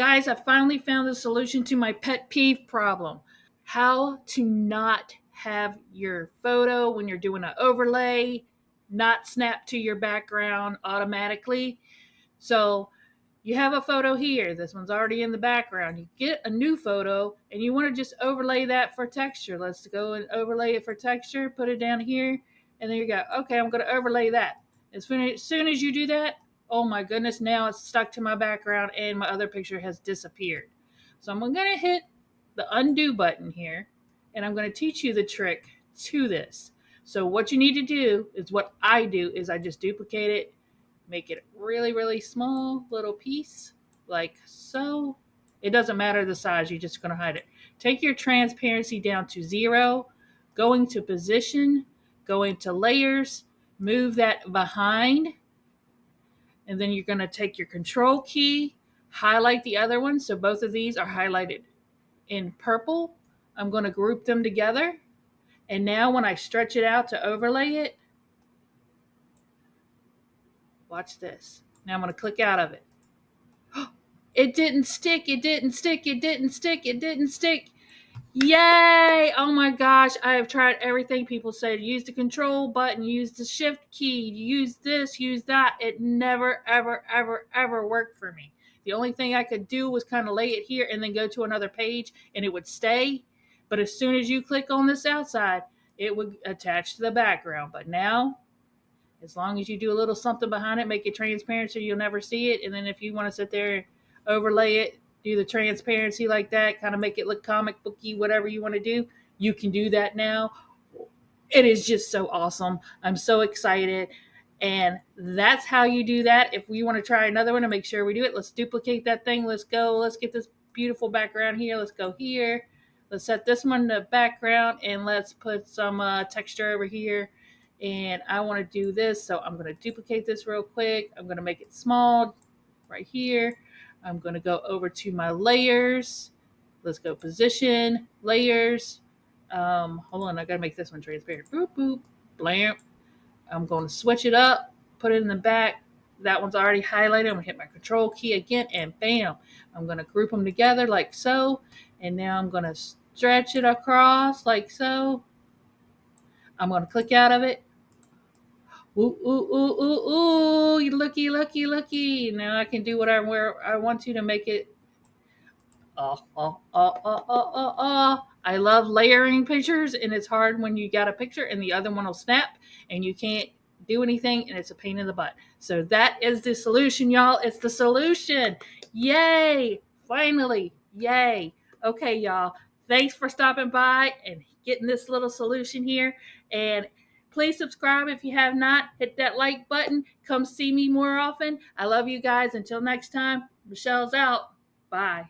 Guys, I finally found the solution to my pet peeve problem. How to not have your photo when you're doing an overlay not snap to your background automatically. So you have a photo here. This one's already in the background. You get a new photo and you want to just overlay that for texture. Let's go and overlay it for texture. Put it down here. And there you go. Okay, I'm going to overlay that. As soon as you do that, oh my goodness, now it's stuck to my background and my other picture has disappeared. So I'm going to hit the undo button here and I'm going to teach you the trick to this. So what you need to do is what I do is I just duplicate it, make it really, really small little piece like so. It doesn't matter the size, you're just going to hide it. Take your transparency down to 0, going to position, going to layers, move that behind, and then you're going to take your control key, highlight the other one. So both of these are highlighted in purple. I'm going to group them together. And now when I stretch it out to overlay it, watch this. Now I'm going to click out of it. It didn't stick. It didn't stick. It didn't stick. It didn't stick. Yay! Oh my gosh, I have tried everything. People say use the control button, use the shift key, use this, use that. It never, ever, ever, ever worked for me. The only thing I could do was kind of lay it here and then go to another page and it would stay. But as soon as you click on this outside, it would attach to the background. But now, as long as you do a little something behind it, make it transparent so you'll never see it. And then if you want to sit there and overlay it, do the transparency like that, kind of make it look comic booky, whatever you want to do, you can do that now. It is just so awesome. I'm so excited. And that's how you do that. If we want to try another one and make sure we do it, let's duplicate that thing. Let's go. Let's get this beautiful background here. Let's go here. Let's set this one to background and let's put some texture over here. And I want to do this. So I'm going to duplicate this real quick. I'm going to make it small right here. I'm going to go over to my layers. Let's go position, layers. Hold on, I got to make this one transparent. Boop, boop, blam. I'm going to switch it up, put it in the back. That one's already highlighted. I'm going to hit my control key again, and bam. I'm going to group them together like so. And now I'm going to stretch it across like so. I'm going to click out of it. Ooh, ooh, ooh, ooh, ooh, looky, looky, looky. Now I can do whatever I want to make it. I love layering pictures, and it's hard when you got a picture and the other one will snap and you can't do anything, and it's a pain in the butt. So that is the solution, y'all. It's the solution. Yay. Finally. Yay. Okay, y'all. Thanks for stopping by and getting this little solution here. And please subscribe if you have not. Hit that like button. Come see me more often. I love you guys. Until next time, Michelle's out. Bye.